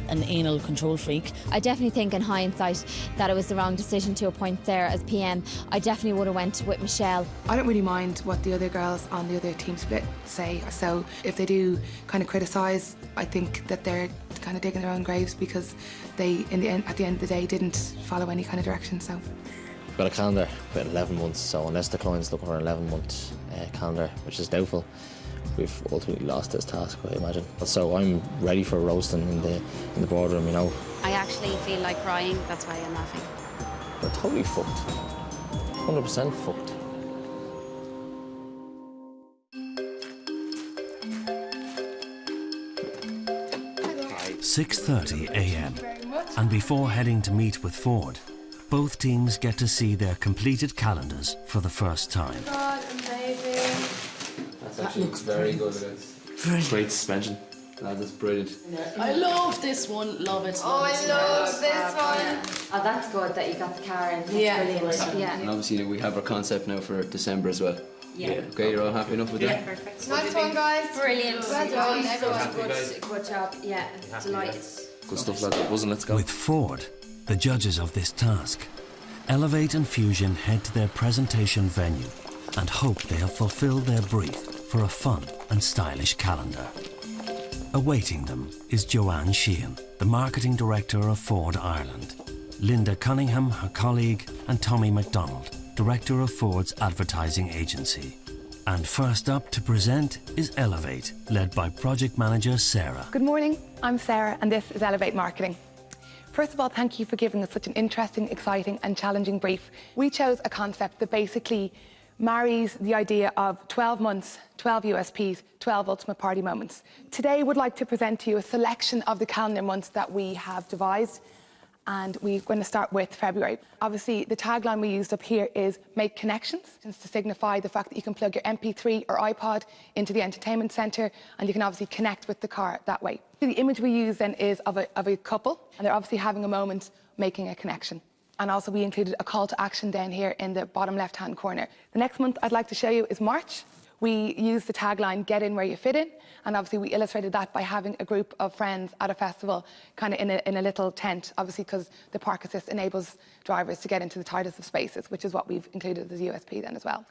an anal control freak. I definitely think in hindsight that it was the wrong decision to appoint Sarah as PM. I definitely would have went with Michelle. I don't really mind what the other girls on the other team split say, so if they do kind of criticise, I think that they're kind of digging their own graves because they, at the end of the day, didn't follow any kind of direction. So we've got a calendar with 11 months, so unless the client's looking for an 11-month calendar, which is doubtful, we've ultimately lost this task, I imagine. So I'm ready for roasting in the boardroom, you know. I actually feel like crying, that's why I'm laughing. We're totally fucked. 100% fucked. "6:30 a.m. and before heading to meet with Ford, both teams get to see their completed calendars for the first time. God, amazing. That looks very good. Great suspension. That's brilliant. I love this one. Love it. Oh, I love this one. Oh, that's good that you got the car in. That's brilliant. Yeah. And obviously we have our concept now for December as well. Yeah. Okay, you're all happy enough with that? Yeah, perfect. Nice one, guys. Brilliant. Well done, everyone. Good job. Yeah, delighted. Good stuff, lads. Buzzing, let's go. With Ford, the judges of this task, Elevate and Fusion head to their presentation venue and hope they have fulfilled their brief for a fun and stylish calendar. Awaiting them is Joanne Sheehan, the marketing director of Ford Ireland, Linda Cunningham, her colleague, and Tommy MacDonald, director of Ford's advertising agency. And first up to present is Elevate, led by project manager Sarah. good morning, I'm Sarah and this is Elevate Marketing. First of all, thank you for giving us such an interesting, exciting and challenging brief. We chose a concept that basically marries the idea of 12 months, 12 USPs, 12 ultimate party moments. Today we'd like to present to you a selection of the calendar months that we have devised, and we're going to start with February. Obviously, the tagline we used up here is "Make Connections," to signify the fact that you can plug your MP3 or iPod into the entertainment centre and you can obviously connect with the car that way. The image we use then is of a couple, and they're obviously having a moment making a connection. And also we included a call to action down here in the bottom left-hand corner. The next month I'd like to show you is March. We used the tagline "Get in where you fit in," and obviously we illustrated that by having a group of friends at a festival kind of in a little tent, obviously because the park assist enables drivers to get into the tightest of spaces, which is what we've included as a USP then as well.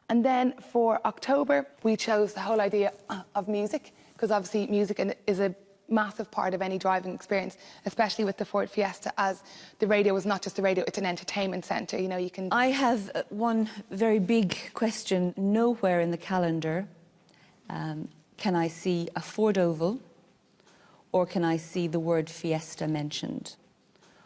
And then for October we chose the whole idea of music, because obviously music is a massive part of any driving experience, especially with the Ford Fiesta, as the radio is not just a radio, it's an entertainment centre. You know, you can... I have one very big question. Nowhere in the calendar can I see a Ford Oval or can I see the word Fiesta mentioned.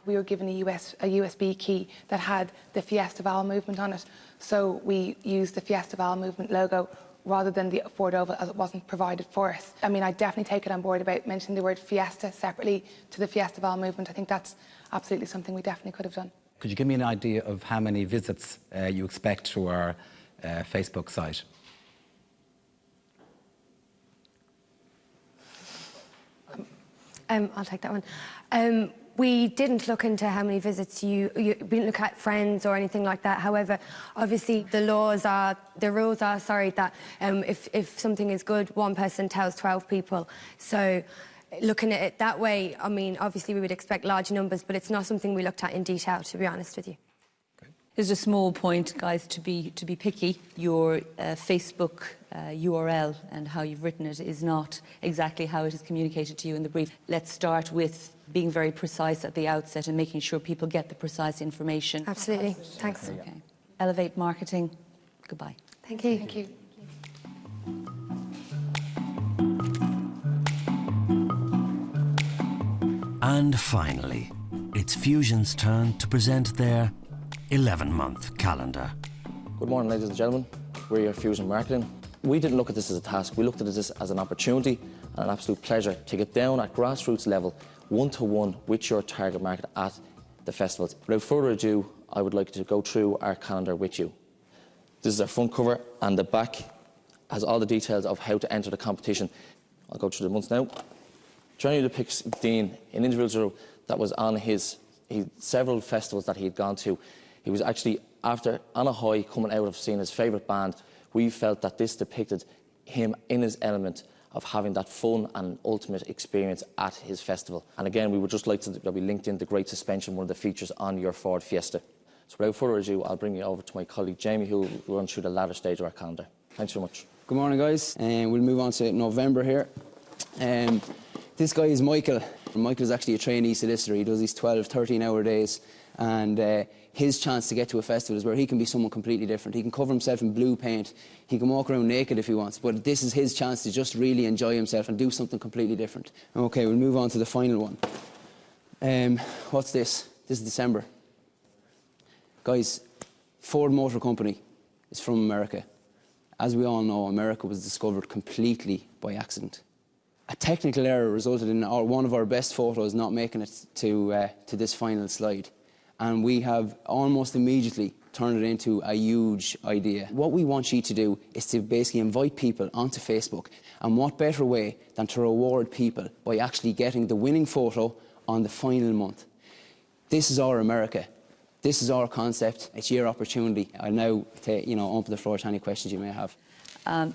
We were given a USB key that had the Fiestaval movement on it, so we used the Fiestaval movement logo rather than the Ford Oval, as it wasn't provided for us. I mean, I definitely take it on board about mentioning the word Fiesta separately to the Fiestaval movement. I think that's absolutely something we definitely could have done. Could you give me an idea of how many visits you expect to our Facebook site? I'll take that one. We didn't look into how many visits we didn't look at friends or anything like that. However, obviously the rules are that if something is good, one person tells 12 people. So looking at it that way, I mean, obviously we would expect large numbers, but it's not something we looked at in detail, to be honest with you. Here's a small point, guys, to be picky. Your Facebook URL and how you've written it is not exactly how it is communicated to you in the brief. Let's start with being very precise at the outset and making sure people get the precise information. Absolutely. Thanks. Okay. Elevate Marketing, goodbye. Thank you. Thank you. And finally, it's Fusion's turn to present their 11-month calendar. Good morning, ladies and gentlemen. We're your Fusion Marketing. We didn't look at this as a task. We looked at this as an opportunity and an absolute pleasure to get down at grassroots level, one-to-one with your target market at the festivals. Without further ado, I would like to go through our calendar with you. This is our front cover, and the back has all the details of how to enter the competition. I'll go through the months now. January depicts Dean, an individual that was on several festivals that he had gone to. He was actually, after on a high, coming out of seeing his favourite band. We felt that this depicted him in his element of having that fun and ultimate experience at his festival. And again, we would just like to that we linked in the Great Suspension, one of the features on your Ford Fiesta. So without further ado, I'll bring you over to my colleague Jamie, who will run through the latter stage of our calendar. Thanks so much. Good morning, guys. We'll move on to November here. This guy is Michael. Michael is actually a trainee solicitor. He does these 12, 13-hour days. And his chance to get to a festival is where he can be someone completely different. He can cover himself in blue paint. He can walk around naked if he wants. But this is his chance to just really enjoy himself and do something completely different. OK, we'll move on to the final one. What's this? This is December. Guys, Ford Motor Company is from America. As we all know, America was discovered completely by accident. A technical error resulted in one of our best photos not making it to this final slide. And we have almost immediately turned it into a huge idea. What we want you to do is to basically invite people onto Facebook. And what better way than to reward people by actually getting the winning photo on the final month. This is our America. This is our concept. It's your opportunity. I'll now open the floor to any questions you may have.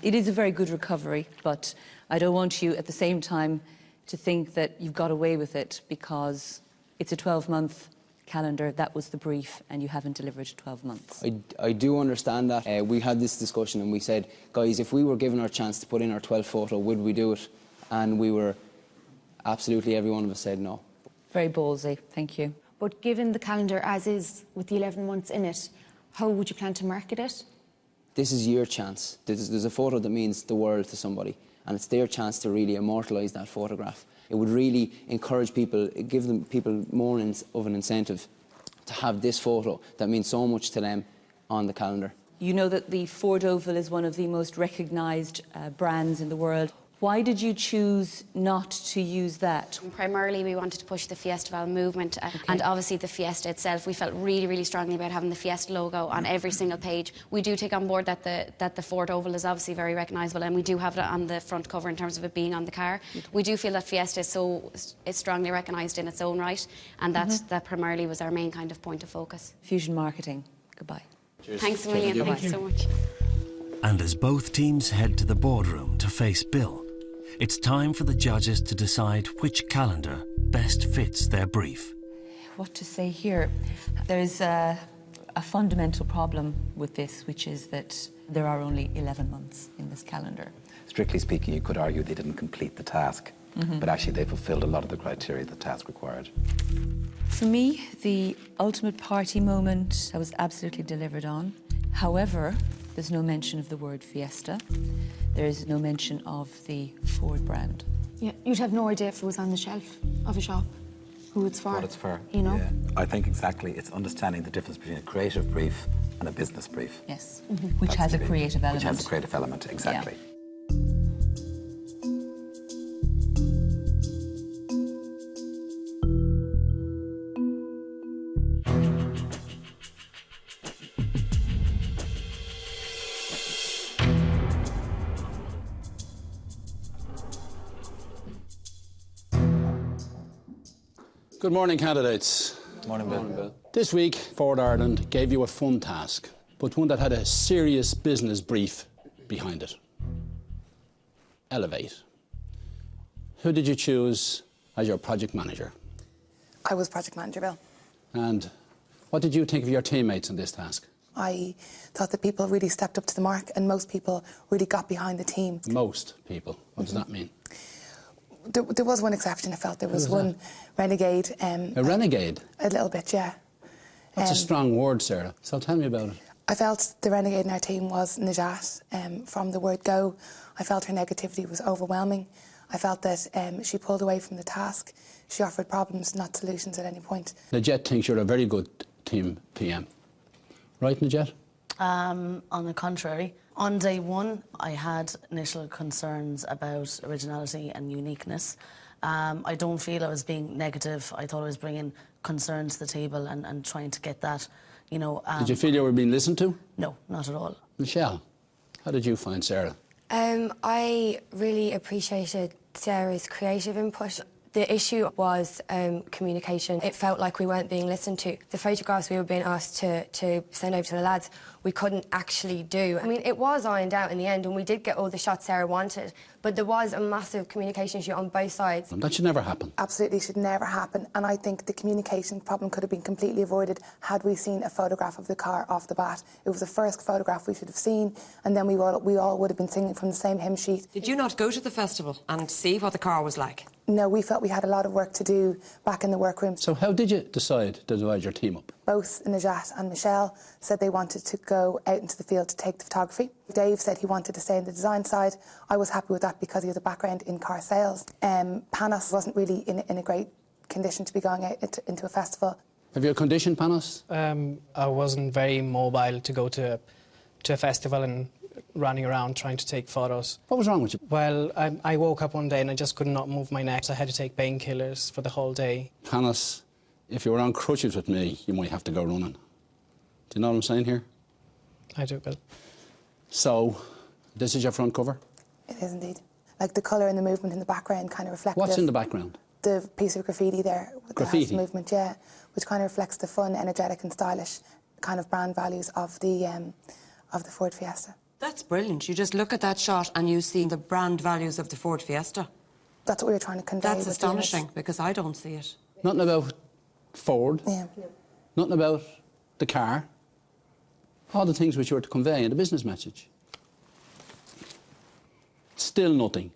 It is a very good recovery, but I don't want you at the same time to think that you've got away with it, because it's a 12-month calendar. That was the brief, and you haven't delivered 12 months. I do understand that. We had this discussion and we said, guys, if we were given our chance to put in our 12th photo, would we do it? And we were, absolutely every one of us said no. Very ballsy, thank you. But given the calendar as is, with the 11 months in it, how would you plan to market it? This is your chance. There's a photo that means the world to somebody, and it's their chance to really immortalise that photograph. It would really encourage people, give them people more of an incentive to have this photo that means so much to them on the calendar. You know that the Ford Oval is one of the most recognised brands in the world. Why did you choose not to use that? Primarily, we wanted to push the Fiestaval movement, and obviously the Fiesta itself. We felt really, really strongly about having the Fiesta logo on every single page. We do take on board that the Ford Oval is obviously very recognisable, and we do have it on the front cover in terms of it being on the car. We do feel that Fiesta is strongly recognised in its own right, and that primarily was our main kind of point of focus. Fusion marketing. Goodbye. Cheers. Thanks a million. Thanks so much. And as both teams head to the boardroom to face Bill, it's time for the judges to decide which calendar best fits their brief. What to say here? There's a fundamental problem with this, which is that there are only 11 months in this calendar. Strictly speaking, you could argue they didn't complete the task, but actually they fulfilled a lot of the criteria the task required. For me, the ultimate party moment I was absolutely delivered on. However, there's no mention of the word Fiesta. There is no mention of the Ford brand. Yeah, you'd have no idea if it was on the shelf of a shop, who it's for. What it's for, you know? Yeah. I think exactly it's understanding the difference between a creative brief and a business brief. Yes, which has a creative element. Which has a creative element, exactly. Yeah. Good morning, candidates. Morning, Bill. This week, Ford Ireland gave you a fun task, but one that had a serious business brief behind it. Elevate. Who did you choose as your project manager? I was project manager, Bill. And what did you think of your teammates in this task? I thought that people really stepped up to the mark, and most people really got behind the team. Most people? What does that mean? There was one exception, I felt. There was one renegade. A renegade? A little bit, yeah. That's a strong word, Sarah. So tell me about it. I felt the renegade in our team was Najat. From the word go, I felt her negativity was overwhelming. I felt that she pulled away from the task. She offered problems, not solutions at any point. Najat thinks you're a very good team PM. Right, Najat? On the contrary. On day one, I had initial concerns about originality and uniqueness. I don't feel I was being negative. I thought I was bringing concerns to the table and trying to get that, you know... Did you feel you were being listened to? No, not at all. Michelle, how did you find Sarah? I really appreciated Sarah's creative input. The issue was communication. It felt like we weren't being listened to. The photographs we were being asked to send over to the lads, we couldn't actually do. I mean, it was ironed out in the end, and we did get all the shots Sarah wanted, but there was a massive communication issue on both sides. And that should never happen. Absolutely should never happen, and I think the communication problem could have been completely avoided had we seen a photograph of the car off the bat. It was the first photograph we should have seen, and then we all would have been singing from the same hymn sheet. Did you not go to the festival and see what the car was like? No, we felt we had a lot of work to do back in the workroom. So how did you decide to divide your team up? Both Najat and Michelle said they wanted to go out into the field to take the photography. Dave said he wanted to stay in the design side. I was happy with that because he has a background in car sales. Panos wasn't really in a great condition to be going out into a festival. Have you a condition, Panos? I wasn't very mobile to go to a festival and running around trying to take photos. What was wrong with you? Well, I woke up one day and I just could not move my neck, so I had to take painkillers for the whole day. Panos, if you were on crutches with me, you might have to go running. Do you know what I'm saying here? I do, Bill. So, this is your front cover? It is indeed. Like the colour and the movement in the background kind of reflect. What's in the background? The piece of graffiti there with graffiti? the house movement, yeah, which kind of reflects the fun, energetic and stylish kind of brand values of the Ford Fiesta. That's brilliant. You just look at that shot and you see the brand values of the Ford Fiesta. That's what we were trying to convey. That's astonishing, because I don't see it. Nothing about Ford. Yeah. Nothing about the car. All the things which you were to convey in the business message. Still nothing.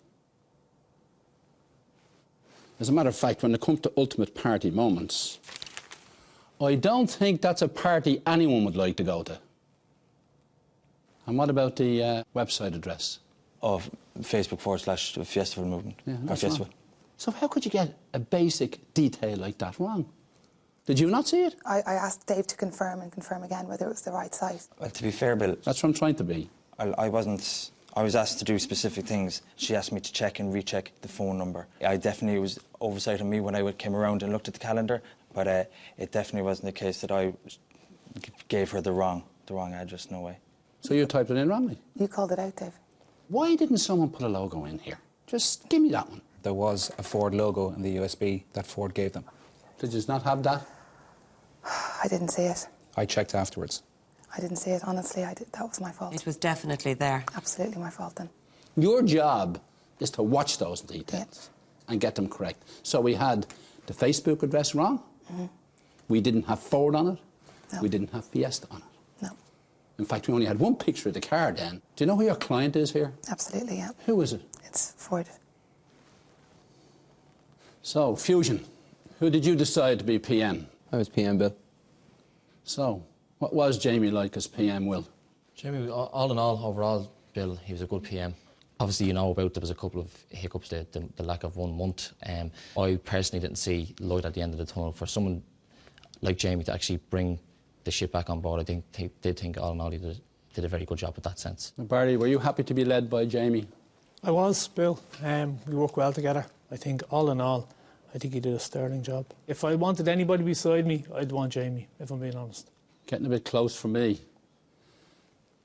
As a matter of fact, when it comes to ultimate party moments, I don't think that's a party anyone would like to go to. And what about the website address? Of Facebook / Fiestaval movement. Yeah, that's wrong. So how could you get a basic detail like that wrong? Did you not see it? I asked Dave to confirm and confirm again whether it was the right site. Well, to be fair, Bill... That's what I'm trying to be. I wasn't... I was asked to do specific things. She asked me to check and recheck the phone number. I definitely was oversight on me when I came around and looked at the calendar, but it definitely wasn't the case that I gave her the wrong address, no way. So you typed it in wrongly? You called it out, Dave. Why didn't someone put a logo in here? Just give me that one. There was a Ford logo in the USB that Ford gave them. Did you not have that? I didn't see it. I checked afterwards. I didn't see it, honestly. That was my fault. It was definitely there. Absolutely my fault then. Your job is to watch those details and get them correct. So we had the Facebook address wrong. Mm-hmm. We didn't have Ford on it. No. We didn't have Fiesta on it. No. In fact, we only had one picture of the car then. Do you know who your client is here? Absolutely, yeah. Who is it? It's Ford. So, Fusion, who did you decide to be PM? I was PM, Bill. So, what was Jamie like as PM, Will? Jamie, all in all, overall, Bill, he was a good PM. Obviously, you know about there was a couple of hiccups, the lack of 1 month. I personally didn't see light at the end of the tunnel. For someone like Jamie to actually bring the ship back on board, I did think all in all he did a very good job with that sense. Barry, were you happy to be led by Jamie? I was, Bill. We worked well together. I think all in all, I think he did a sterling job. If I wanted anybody beside me, I'd want Jamie, if I'm being honest. Getting a bit close for me.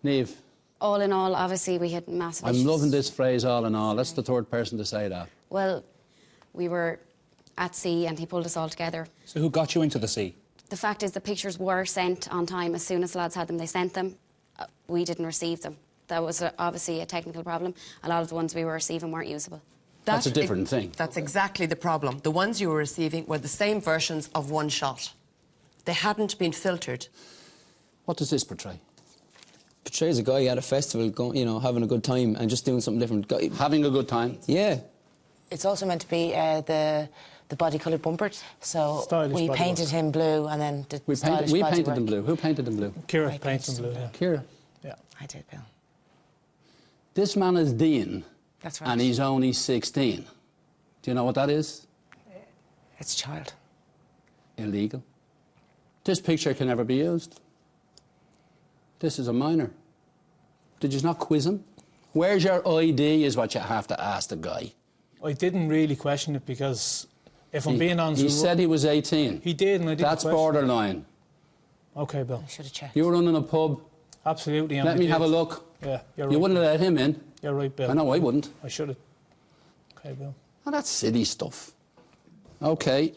Niamh? All in all, obviously, we had massive I'm issues. loving this phrase, all in all. That's the third person to say that. Well, we were at sea and he pulled us all together. So who got you into the sea? The fact is the pictures were sent on time. As soon as the lads had them, they sent them. We didn't receive them. That was obviously a technical problem. A lot of the ones we were receiving weren't usable. That's a different thing. That's exactly the problem. The ones you were receiving were the same versions of one shot. They hadn't been filtered. What does this portray? Portrays a guy at a festival, going, you know, having a good time and just doing something different. Having a good time? Yeah. It's also meant to be the body-coloured bumpers. So we painted him blue and then the We painted them blue. Who painted them blue? Kira painted them blue, yeah. Kira? Yeah. I did, Bill. This man is Dean. That's right. And he's only 16. Do you know what that is? It's a child. Illegal. This picture can never be used. This is a minor. Did you not quiz him? Where's your ID is what you have to ask the guy. I didn't really question it because, if I'm being honest... He said he was 18. He did, and I didn't That's question borderline. OK, Bill. I should have checked. You were running a pub. Absolutely. Let me have a look. Yeah, you're right. You wouldn't have let him in. You're right, Bill. I know I wouldn't. I should have. OK, Bill. Oh, that's silly stuff. OK.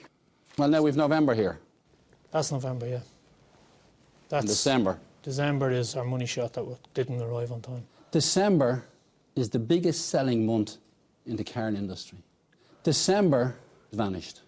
Well, now we've November here. That's November, yeah. And December. December is our money shot that didn't arrive on time. December is the biggest selling month in the car industry. December vanished.